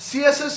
CSS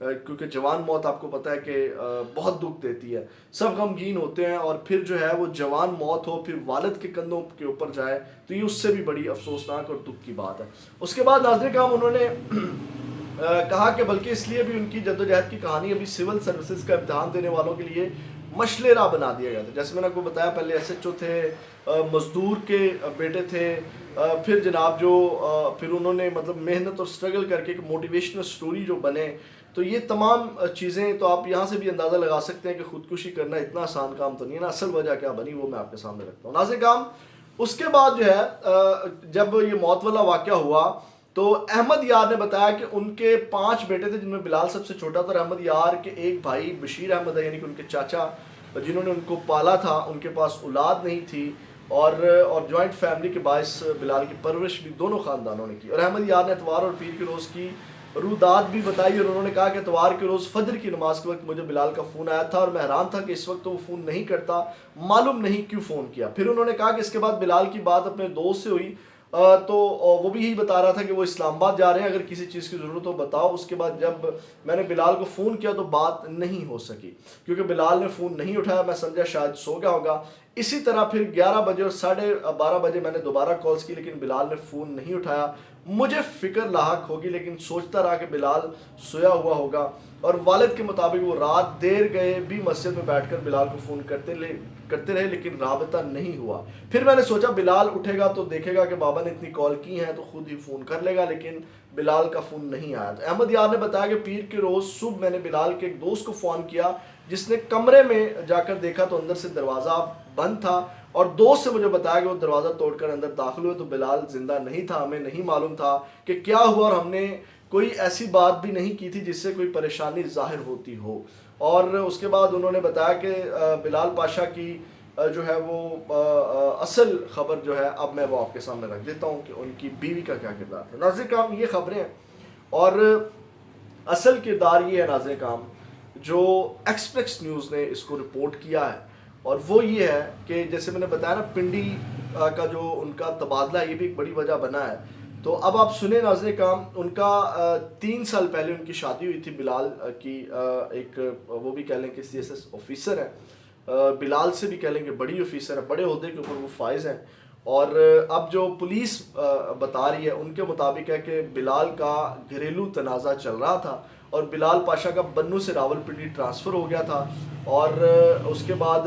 کیونکہ جوان موت آپ کو پتہ ہے کہ بہت دکھ دیتی ہے، سب غمگین ہوتے ہیں، اور پھر جو ہے وہ جوان موت ہو پھر والد کے کندھوں کے اوپر جائے تو یہ اس سے بھی بڑی افسوسناک اور دکھ کی بات ہے۔ اس کے بعد ناظرین کرام انہوں نے کہا کہ بلکہ اس لیے بھی ان کی جدوجہد کی کہانی ابھی سول سروسز کا امتحان دینے والوں کے لیے مشعل راہ بنا دیا گیا تھا۔ جیسے میں نے آپ کو بتایا پہلے ایس ایچ او تھے، مزدور کے بیٹے تھے، پھر جناب جو پھر انہوں نے مطلب محنت اور سٹرگل کر کے ایک موٹیویشنل سٹوری جو بنے، تو یہ تمام چیزیں تو آپ یہاں سے بھی اندازہ لگا سکتے ہیں کہ خودکشی کرنا اتنا آسان کام تو نہیں ہے نا۔ اصل وجہ کیا بنی وہ میں آپ کے سامنے رکھتا ہوں۔ ناظرین کرام اس کے بعد جو ہے جب یہ موت والا واقعہ ہوا تو احمد یار نے بتایا کہ ان کے 5 بیٹے تھے، جن میں بلال سب سے چھوٹا تھا، اور احمد یار کے ایک بھائی بشیر احمد ہے، یعنی کہ ان کے چاچا جنہوں نے ان کو پالا تھا، ان کے پاس اولاد نہیں تھی، اور جوائنٹ فیملی کے باعث بلال کی پرورش بھی دونوں خاندانوں نے کی۔ اور احمد یار نے اتوار اور پیر کے روز کی رودات بھی بتائی، اور انہوں نے کہا کہ اتوار کے روز فجر کی نماز کے وقت مجھے بلال کا فون آیا تھا، اور میں حیران تھا کہ اس وقت تو وہ فون نہیں کرتا، معلوم نہیں کیوں فون کیا۔ پھر انہوں نے کہا کہ اس کے بعد بلال کی بات اپنے دوست سے ہوئی، تو وہ بھی یہی بتا رہا تھا کہ وہ اسلام آباد جا رہے ہیں، اگر کسی چیز کی ضرورت ہو بتاؤ۔ اس کے بعد جب میں نے بلال کو فون کیا تو بات نہیں ہو سکی، کیونکہ بلال نے فون نہیں اٹھایا، میں سمجھا شاید سو گیا ہوگا۔ اسی طرح پھر 11 بجے اور 12:30 بجے میں نے دوبارہ کالز کی، لیکن بلال نے فون نہیں اٹھایا۔ مجھے فکر لاحق ہوگی، لیکن سوچتا رہا کہ بلال سویا ہوا ہوگا، اور والد کے مطابق وہ رات دیر گئے بھی مسجد میں بیٹھ کر بلال کو فون کرتے رہے، لیکن رابطہ نہیں ہوا۔ پھر میں نے سوچا بلال اٹھے گا تو دیکھے گا کہ بابا نے اتنی کال کی ہیں تو خود ہی فون کر لے گا، لیکن بلال کا فون نہیں آیا۔ تو احمد یار نے بتایا کہ پیر کے روز صبح میں نے بلال کے ایک دوست کو فون کیا، جس نے کمرے میں جا کر دیکھا تو اندر سے دروازہ بند تھا، اور دوست سے مجھے بتایا کہ وہ دروازہ توڑ کر اندر داخل ہوئے تو بلال زندہ نہیں تھا۔ ہمیں نہیں معلوم تھا کہ کیا ہوا، اور ہم نے کوئی ایسی بات بھی نہیں کی تھی جس سے کوئی پریشانی ظاہر ہوتی ہو۔ اور اس کے بعد انہوں نے بتایا کہ بلال پاشا کی جو ہے وہ اصل خبر جو ہے اب میں وہ آپ کے سامنے رکھ دیتا ہوں کہ ان کی بیوی کا کیا کردار تھا۔ ناظرین کرام یہ خبریں ہیں، اور اصل کردار یہ ہے ناظرین کرام جو ایکسپریس نیوز نے اس کو رپورٹ کیا ہے، اور وہ یہ ہے کہ جیسے میں نے بتایا نا پنڈی کا جو ان کا تبادلہ یہ بھی ایک بڑی وجہ بنا ہے۔ تو اب آپ سنیں ناظرین کرام، ان کا 3 سال پہلے ان کی شادی ہوئی تھی بلال کی، ایک وہ بھی کہہ لیں کہ CSS آفیسر ہے، بلال سے بھی کہہ لیں کہ بڑی آفیسر ہے، بڑے عہدے کے اوپر وہ فائز ہیں۔ اور اب جو پولیس بتا رہی ہے ان کے مطابق ہے کہ بلال کا گھریلو تنازع چل رہا تھا، اور بلال پاشا کا بنو سے راولپنڈی ٹرانسفر ہو گیا تھا، اور اس کے بعد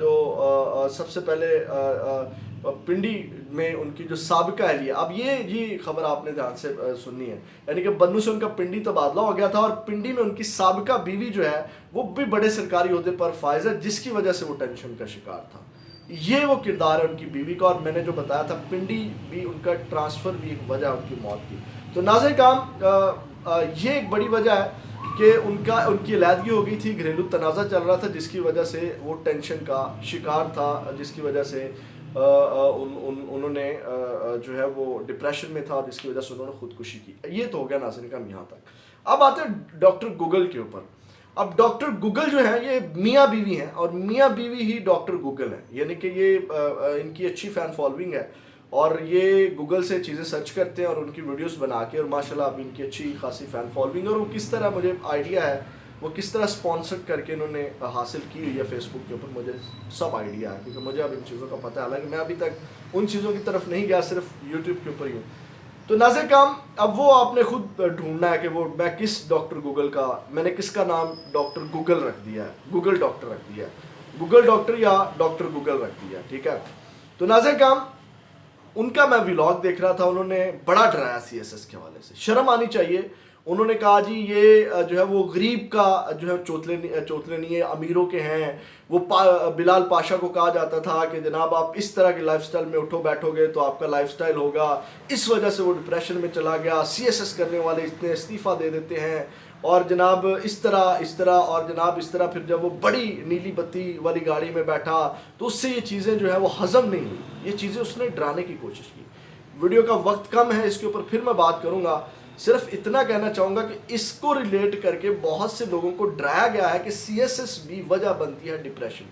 جو سب سے پہلے پنڈی میں ان کی جو سابقہ اہلیہ، اب یہ خبر آپ نے دھیان سے سننی ہے، یعنی کہ بنو سے ان کا پنڈی تبادلہ ہو گیا تھا، اور پنڈی میں ان کی سابقہ بیوی جو ہے وہ بھی بڑے سرکاری عہدے پر فائز ہے، جس کی وجہ سے وہ ٹینشن کا شکار تھا۔ یہ وہ کردار ہے ان کی بیوی کا، اور میں نے جو بتایا تھا پنڈی بھی ان کا ٹرانسفر بھی ایک وجہ ان کی موت کی۔ تو ناظرین کرام یہ ایک بڑی وجہ ہے کہ ان کی علیحدگی ہو گئی تھی، گھریلو تنازع چل رہا تھا، جس کی وجہ سے وہ ٹینشن کا شکار تھا، جس کی وجہ سے انہوں نے جو ہے وہ ڈپریشن میں تھا، جس کی وجہ سے انہوں نے خودکشی کی۔ یہ تو ہو گیا ناظرین کرام یہاں تک۔ اب آتے ہیں ڈاکٹر گوگل کے اوپر۔ اب ڈاکٹر گوگل جو ہیں یہ میاں بیوی ہیں، اور میاں بیوی ہی ڈاکٹر گوگل ہیں، یعنی کہ یہ ان کی اچھی فین فالوئنگ ہے، اور یہ گوگل سے چیزیں سرچ کرتے ہیں اور ان کی ویڈیوز بنا کے، اور ماشاءاللہ اب ان کی اچھی خاصی فین فالوئنگ، اور وہ کس طرح مجھے آئیڈیا ہے وہ کس طرح اسپانسر کر کے انہوں نے حاصل کی ہوئی ہے فیس بک کے اوپر، مجھے سب آئیڈیا ہے، کیونکہ مجھے اب ان چیزوں کا پتہ ہے، حالانکہ میں ابھی تک ان چیزوں کی طرف نہیں گیا، صرف یوٹیوب کے اوپر ہی ہوں۔ تو ناظرین کرام اب وہ آپ نے خود ڈھونڈنا ہے کہ وہ میں کس ڈاکٹر گوگل کا، میں نے کس کا نام ڈاکٹر گوگل رکھ دیا ہے، گوگل ڈاکٹر رکھ دیا ہے، گوگل ڈاکٹر یا ڈاکٹر گوگل رکھ دیا ہے، ٹھیک ہے۔ تو ناظرین کرام ان کا میں ولاگ دیکھ رہا تھا، انہوں نے بڑا ڈرایا CSS کے حوالے سے، شرم آنی چاہیے۔ انہوں نے کہا جی یہ جو ہے وہ غریب کا جو ہے چوتلے نہیں ہے، امیروں کے ہیں۔ وہ بلال پاشا کو کہا جاتا تھا کہ جناب آپ اس طرح کے لائف سٹائل میں اٹھو بیٹھو گے تو آپ کا لائف سٹائل ہوگا، اس وجہ سے وہ ڈپریشن میں چلا گیا، CSS کرنے والے اتنے استعفیٰ دے دیتے ہیں، اور جناب اس طرح اور جناب اس طرح۔ پھر جب وہ بڑی نیلی بتی والی گاڑی میں بیٹھا تو اس سے یہ چیزیں جو ہے وہ ہضم نہیں ہوئی، یہ چیزیں اس نے ڈرانے کی کوشش کی۔ ویڈیو کا وقت کم ہے، اس کے اوپر پھر میں بات کروں گا، صرف اتنا کہنا چاہوں گا کہ اس کو ریلیٹ کر کے بہت سے لوگوں کو ڈرایا گیا ہے کہ CSS بھی وجہ بنتی ہے ڈپریشن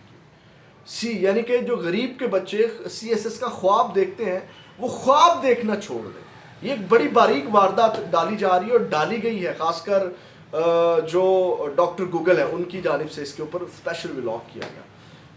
کی۔ یعنی کہ جو غریب کے بچے CSS کا خواب دیکھتے ہیں وہ خواب دیکھنا چھوڑ دیں۔ یہ ایک بڑی باریک واردات ڈالی جا رہی ہے اور ڈالی گئی ہے، خاص کر جو ڈاکٹر گوگل ہے ان کی جانب سے اس کے اوپر اسپیشل ولاگ کیا گیا.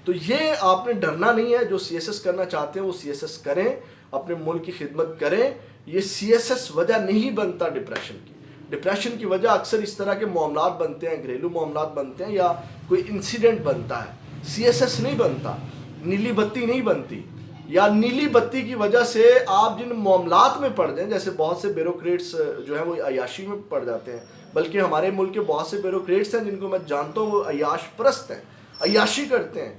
تو یہ آپ نے ڈرنا نہیں ہے. جو سی ایس ایس کرنا چاہتے ہیں وہ سی ایس ایس کریں, اپنے ملک کی خدمت کریں. یہ سی ایس ایس وجہ نہیں بنتا ڈپریشن کی. ڈپریشن کی وجہ اکثر اس طرح کے معاملات بنتے ہیں, گھریلو معاملات بنتے ہیں یا کوئی انسیڈنٹ بنتا ہے. سی ایس ایس نہیں بنتا, نیلی بتی نہیں بنتی. یا نیلی بتی کی وجہ سے آپ جن معاملات میں پڑ جائیں, جیسے بہت سے بیوروکریٹس جو ہیں وہ عیاشی میں پڑ جاتے ہیں, بلکہ ہمارے ملک کے بہت سے بیوروکریٹس ہیں جن کو میں جانتا ہوں وہ عیاش پرست ہیں, عیاشی کرتے ہیں,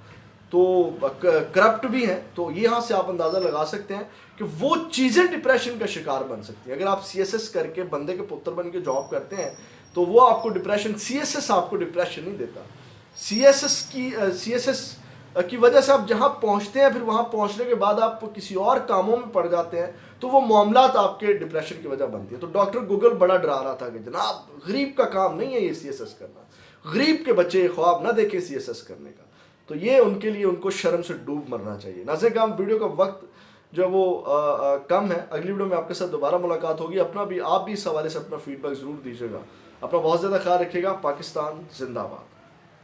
تو کرپٹ بھی ہیں. تو یہاں سے آپ اندازہ لگا سکتے ہیں کہ وہ چیزیں ڈپریشن کا شکار بن سکتی ہیں. اگر آپ سی ایس ایس کر کے بندے کے پتر بن کے جاب کرتے ہیں تو وہ آپ کو ڈپریشن, سی ایس ایس آپ کو ڈپریشن نہیں دیتا. سی ایس ایس کی وجہ سے آپ جہاں پہنچتے ہیں, پھر وہاں پہنچنے کے بعد آپ کسی اور کاموں میں پڑ جاتے ہیں, تو وہ معاملات آپ کے ڈپریشن کی وجہ بنتی ہے. تو ڈاکٹر گوگل بڑا ڈرا رہا تھا کہ جناب غریب کا کام نہیں ہے یہ سی ایس ایس کرنا, غریب کے بچے خواب نہ دیکھیں سی ایس ایس کرنے کا. تو یہ ان کے لیے ان کو شرم سے ڈوب مرنا چاہیے. ناظرین کرام, ویڈیو کا وقت جو ہے وہ کم ہے. اگلی ویڈیو میں آپ کے ساتھ دوبارہ ملاقات ہوگی. آپ بھی اس حوالے سے اپنا فیڈ بیک ضرور دیجیے گا. اپنا بہت زیادہ خیال رکھیے گا. پاکستان زندہ باد.